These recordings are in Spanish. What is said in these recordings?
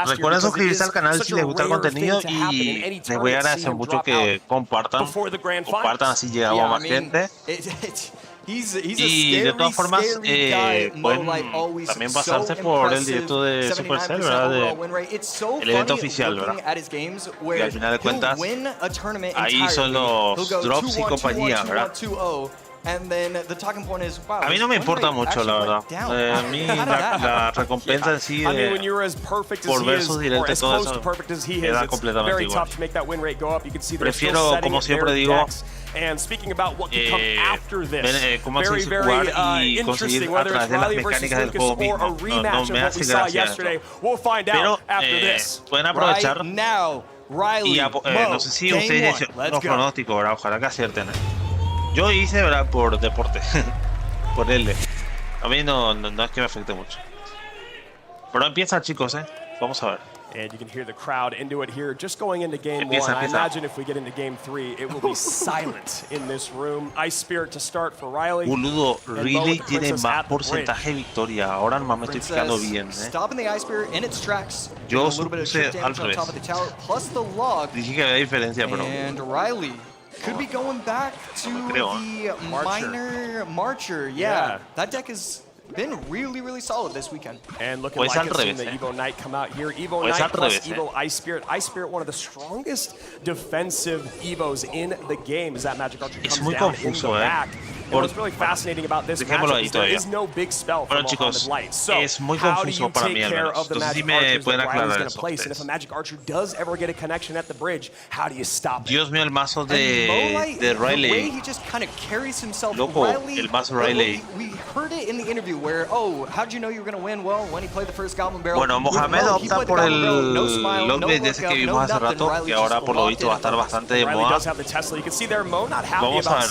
Recuerden suscribirse al canal si les gusta el contenido y les voy a agradecer mucho que compartan así llegamos a más gente. Y de todas formas pueden también pasarse por el directo de Supercell, ¿verdad? El evento oficial, ¿verdad? Y al final de cuentas ahí son los drops y compañía, ¿verdad? A mí no me importa mucho, la verdad. A mí la recompensa en sí por ver sus directos y todo eso me da completamente igual. Prefiero, como siempre digo, cómo hacerse jugar y conseguir a través de las mecánicas del juego mismo. No me hace gracia esto. Pero pueden aprovechar y no sé si ustedes hicieron unos pronósticos, ¿verdad? Ojalá que acierten. Yo hice, ¿verdad? Por deporte, por L. A mí no es que me afecte mucho. Pero empieza, chicos, vamos a ver. And you can hear the crowd into it here. Just going into game one, I imagine if we get into game three, it will be silent in this room. Ice Spirit to start for Ryley. Boludo, Ryley tiene más porcentaje de victoria. Ahora nomás me estoy fijando bien, Yo supuse al revés. Dije que había diferencia, pero... Could be going back to the minor Marcher. Yeah, that deck has been really solid this weekend. And looking like it's seen the Evo Knight come out here. Evo Knight plus Evo Ice Spirit. Ice Spirit, one of the strongest defensive Evos in the game as that Magic Archer comes down in the back. And what's really fascinating about this matchup is there is no big spell from Mohamed Light. So how do you take care of the Magic Archers that Ryley's going to place? And if a Magic Archer does ever get a connection at the bridge, how do you stop it? Dios mío, el mazo de Ryley. The way he just kind of carries himself. Loco, el mazo Ryley. We heard it in the interview where, oh, how did you know you were going to win? Well, when he played the first Goblin Barrel. Bueno, Mohamed opta por el login de ese que vimos hace rato, que ahora por lo visto va a estar bastante de moda. Vamos a ver,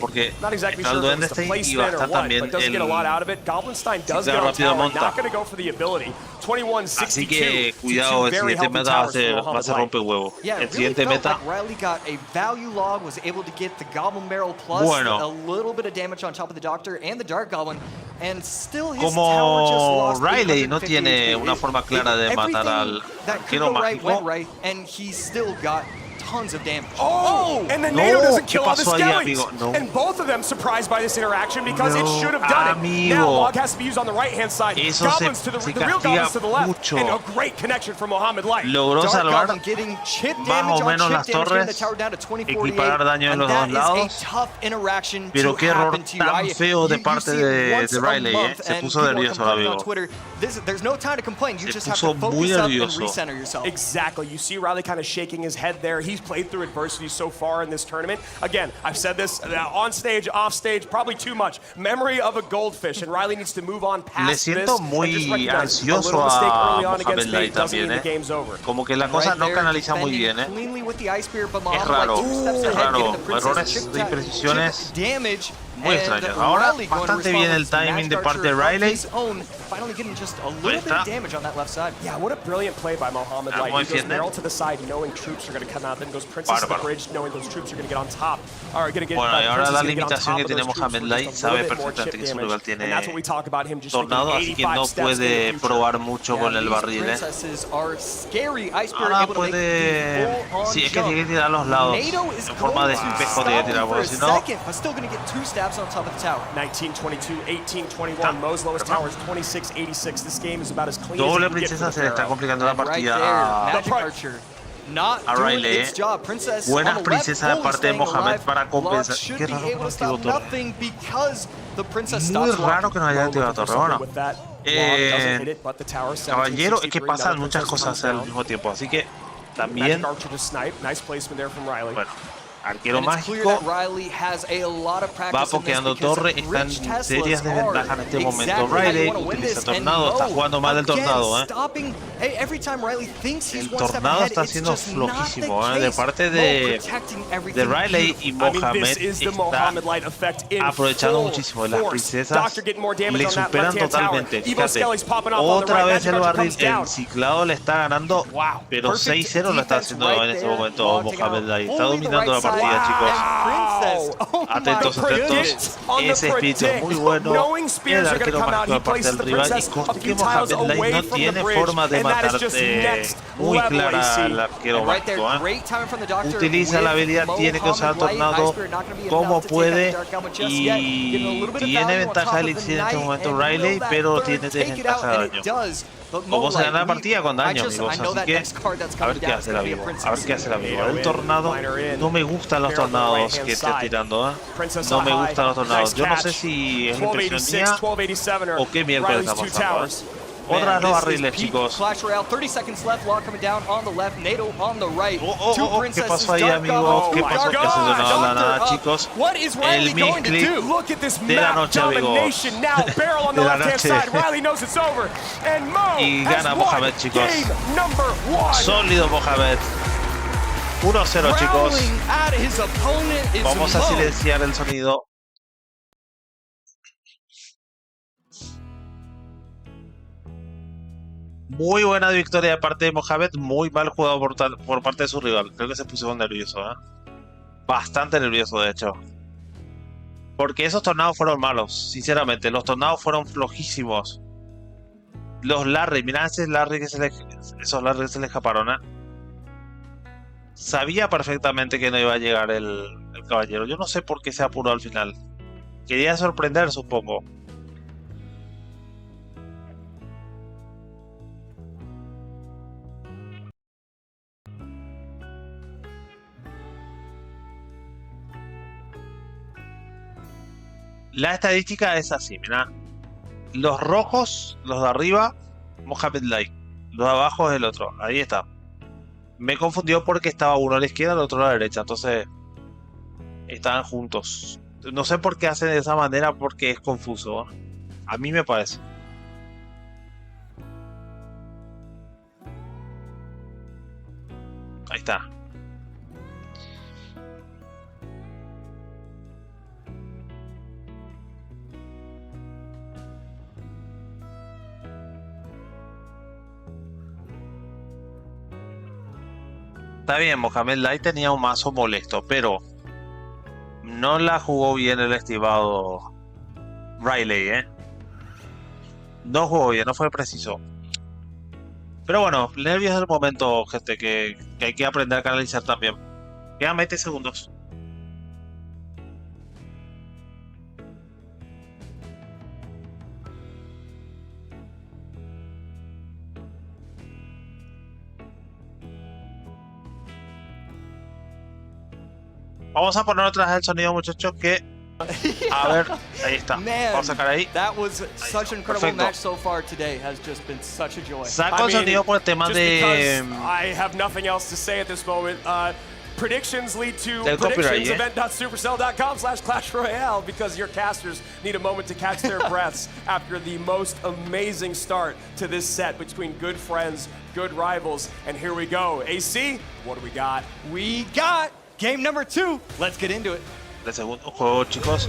porque está el duende este y va a estar también el rápido monta. Así que cuidado, el siguiente meta va a ser rompe huevo. El siguiente meta. Bueno, como Ryley no tiene una forma clara de matar al arquero mágico. Tons of damage. Oh, and the NATO doesn't kill all the skellies. And both of them surprised by this interaction because it should have done it. Now Log has to be used on the right-hand side. Goblins to the real Goblins to the left. And a great connection from Mohamed Light. Logró salvar más o menos las torres, equiparar daño en los dos lados. Pero qué error tan feo de parte de Ryley, Se puso nervioso ahora mismo. Se puso muy nervioso. Exactly. You see Ryley kind of shaking his head there. He's played through adversity so far in this tournament. Again, I've said this on stage, off stage, probably too much. Memory of a goldfish, and Ryley needs to move on past this. Le siento muy ansioso a Mohamed Light también, Como que la cosa no canaliza muy bien, Es raro, errores de imprecisiones muy extraños. Ahora bastante bien el timing de parte de Ryley. Ahí está. Yeah, what a brilliant play by Mohamed Light. He goes barrel to the side, knowing troops are going to come out. Then goes Princess to the bridge, knowing those troops are going to get on top. Bueno, y ahora la limitación que tiene Mohamed Light, sabe perfectamente que su rival tiene tornado, así que no puede probar mucho con el barril, Ahora puede... Sí, es que tiene que tirar a los lados, en forma de espejo tiene que tirar, porque si no... 1922, 1821. Mo's lowest tower is 2686. This game is about as clean Doble as you can get princesa from se le está complicando la partida a Ryley, Buenas princesas de parte de Mohamed para compensar. Qué raro que no activó torre. Muy raro que no haya activado torre. Bueno, caballero, es que pasan muchas cosas al mismo tiempo, así que también... Bueno, arquero mágico va pokeando torre, está en serias desventajas en este momento. Ryley utiliza tornado, está jugando mal el tornado, El tornado está siendo flojísimo, de parte de Ryley, y Mohamed está aprovechando muchísimo. Las princesas le superan totalmente. Fíjate, otra vez el barril, el ciclado le está ganando, pero 6-0 lo está haciendo en este momento Mohamed Light. Está dominando la partida. partida, chicos. Oh atentos, atentos. Ese espíritu es muy bueno. El arquero mágico de parte del rival. Y que Mohamed Light no tiene forma de matar muy clara al arquero mágico. Utiliza la habilidad, tiene que usar tornado como puede. Y tiene ventaja de elixir en este momento Ryley, pero tiene desventaja de daño. Vamos a ganar la partida con daño, amigos. Así que a ver qué hace la vivo. A ver qué hace la vivo. El tornado. No me gustan los tornados que esté tirando. No me gustan los tornados. Yo no sé si es impresión mía o qué miércoles está pasando. Otra no barriles, chicos. ¿Qué pasó ahí, amigos? ¿Qué pasó? ¿Qué se sonó nada, chicos? El misclick de la noche, amigos. De la noche. Y gana Mohamed, chicos. Sólido Mohamed. 1-0, chicos. Vamos a silenciar el sonido. Muy buena victoria de parte de Mohamed, muy mal jugado por parte de su rival. Creo que se puso nervioso, ¿eh? Bastante nervioso, de hecho. Porque esos tornados fueron malos, sinceramente. Los tornados fueron flojísimos. Los Larry, mirá esos Larry que se le escaparon, ¿eh? Sabía perfectamente que no iba a llegar el caballero. Yo no sé por qué se apuró al final. Quería sorprenderse un poco. La estadística es así, mirá. Los rojos, los de arriba, Mohamed Light. Los de abajo es el otro. Ahí está. Me confundió porque estaba uno a la izquierda y el otro a la derecha. Entonces, estaban juntos. No sé por qué hacen de esa manera porque es confuso, ¿eh? A mí me parece. Ahí está. Está bien, Mohamed Light tenía un mazo molesto, pero no la jugó bien el estimado Ryley, ¿eh? No jugó bien, no fue preciso. Pero bueno, nervios del momento, gente, que hay que aprender a canalizar también. Quedan 20 segundos. Vamos a poner otra vez el sonido, muchachos, que... A ver, ahí está. Vamos a sacar ahí. Perfecto. Saco el sonido por el tema de... Predictions lead to del predictions, copyright, event.supercell.com/Clash Royale, because your casters need a moment to catch their breaths after the most amazing start to this set between good friends, good rivals, and here we go. AC, what do we got? We got game number 2. Let's get into it. El segundo juego, chicos.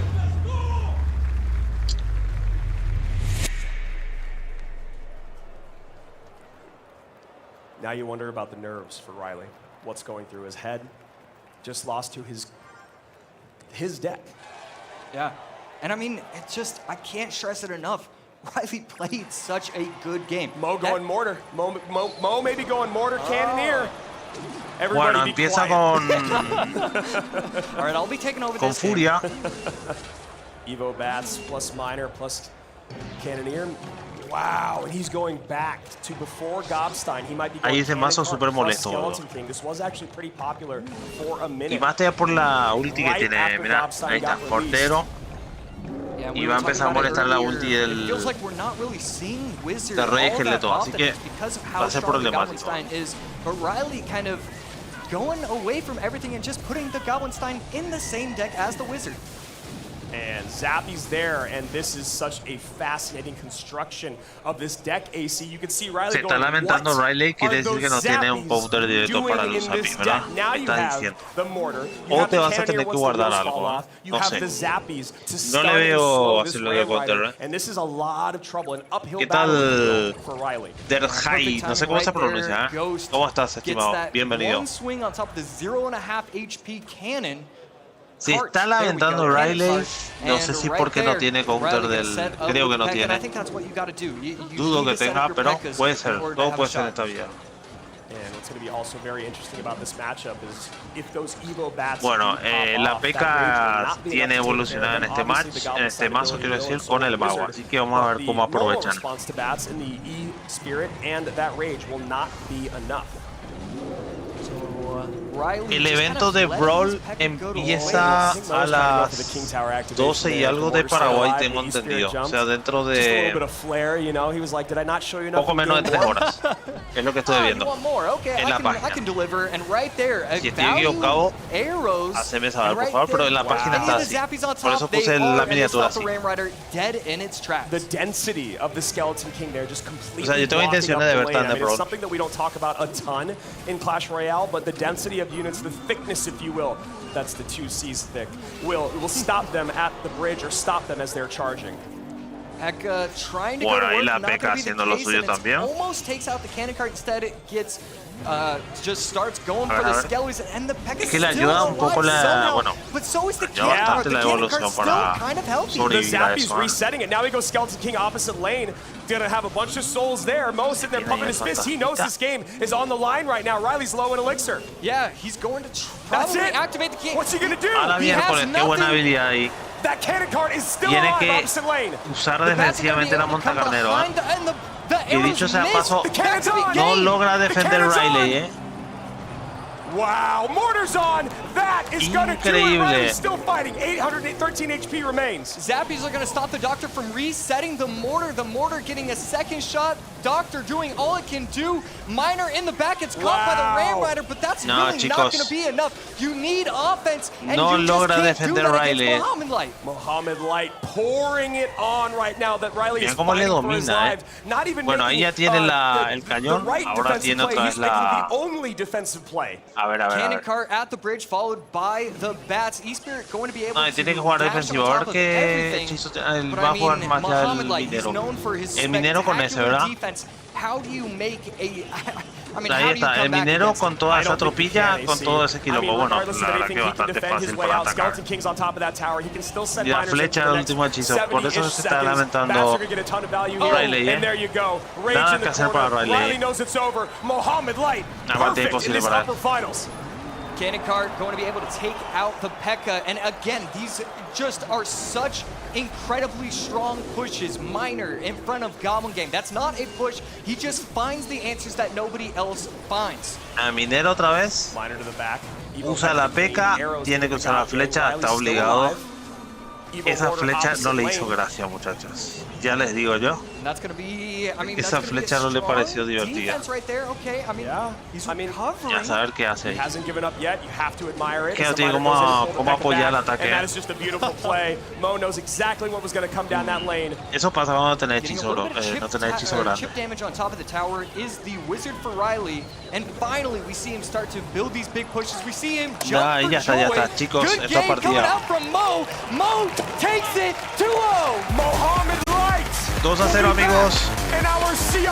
Now you wonder about the nerves for Ryley. What's going through his head? Just lost to his deck. Yeah, and I mean, it's just, I can't stress it enough. Ryley played such a good game. Mo going mortar. Mo maybe going mortar, cannoneer. Bueno, empieza con... All right, I'll be taking over con this furia. Evo bats plus miner plus cannoneer. Wow, and he's going back to before Gobstein. He might be ahí ese mazo súper molesto. This was actually pretty popular for a minute. Y más allá por la ulti que tiene, mira, ahí está, portero. Y va a empezar a molestar la ulti del rey esqueleto, así que va a ser problemático. But Ryley kind of going away from everything and just putting the Goblinstein in the same deck as the Wizard. And Zappy's there, and this is such a fascinating construction of this deck, AC. You can see Ryley Se está lamentando Ryley, quiere decir que no tiene un counter directo para los Zappies, ¿verdad? ¿Qué estás diciendo? O te vas a tener que guardar algo, no sé. No le veo hacerlo de counter, ¿Qué tal Der Hai? No sé cómo se pronuncia, ¿Cómo estás, estimado? Bienvenido. Si está lamentando Ryley, no sé si porque no tiene counter del... Creo que no tiene. Dudo que tenga, pero puede ser. Todo puede ser en esta vida. Bueno, la P.E.K.K.A tiene evolucionada en este mazo, quiero decir, con el Bagua. Así que vamos a ver cómo aprovechan. El evento de Brawl empieza a las 12 y algo de Paraguay, tengo entendido. O sea, dentro de poco menos de 3 horas. Es lo que estoy viendo en la página. Si estoy equivocado, haceme saber, por favor, pero en la página está así. Por eso puse la miniatura así. O sea, yo tengo intenciones de ver Thunder Brawl. Units, the thickness, if you will, that's the 2C's thick, will stop them at the bridge or stop them as they're charging. P.E.K.K.A trying to go to work, la P.E.K.K.A haciendo lo suyo también. Almost takes out the cannon cart. Instead, it gets just starts going for the skellies, and the P.E.K.K.A es que le ayuda un poco la, bueno, but so is the bastante la evolución para sobrevivir a eso. Resetting it. Now he goes Skeleton King opposite lane. Gonna have a bunch of souls there. Mo sitting there pumping his fist. He knows this game is on the line right now. Ryley's low in elixir. Yeah, he's going to probably activate the king. What's he gonna do? A la miércoles, qué buena habilidad ahí. That cannon cart is still Tiene on que opposite lane. usar defensivamente la montacarnero, Y dicho sea paso, no logra defender Ryley, Wow, mortar's on. That is gonna do it. Ryley's still fighting. 813 HP remains. Zappies are gonna stop the Doctor from resetting the mortar. The mortar getting a second shot. Doctor doing all it can do. Miner in the back gets caught by the Ram Rider, but that's really not gonna be enough. You need offense, and you just can't do that against Mohamed Light. Mohamed Light pouring it on right now. That Ryley is cómo le fighting for his domina, lives. Not even bueno, ahí ya tiene el cañón. Ahora tiene otra vez la... the only defensive play. A ver. Cannon cart at the bridge, followed by the bats. E-Spirit going to be able to tiene que jugar defensivo. A ver qué hechizo va a jugar más ya el minero. El minero con ese, ¿verdad? How do you make a... Ahí está, el minero con toda esa tropilla, con todo ese quilombo. Bueno, la verdad que bastante fácil para atacar. Y la flecha del último hechizo, por eso se está lamentando Ryley, Nada que hacer para Ryley. Nada más imposible para él. Cannon cart going to be able to take out the P.E.K.K.A. And again, these just are such incredibly strong pushes. Miner in front of Goblin Game. That's not a push. He just finds the answers that nobody else finds. A Minero otra vez. Miner to the back. Usa la P.E.K.K.A, tiene que usar la flecha, está obligado. Esa flecha no le hizo gracia, muchachos. Ya les digo yo. Esa flecha no le pareció divertida. Ya saber qué hace. Que no tiene cómo apoyar el ataque. Eso pasa cuando no tenés hechizo, bro. No tenés hechizo grande. Ya está, chicos. Esta partida. Takes it 2-0. Mohamed Light. 2-0, amigos. And our CRL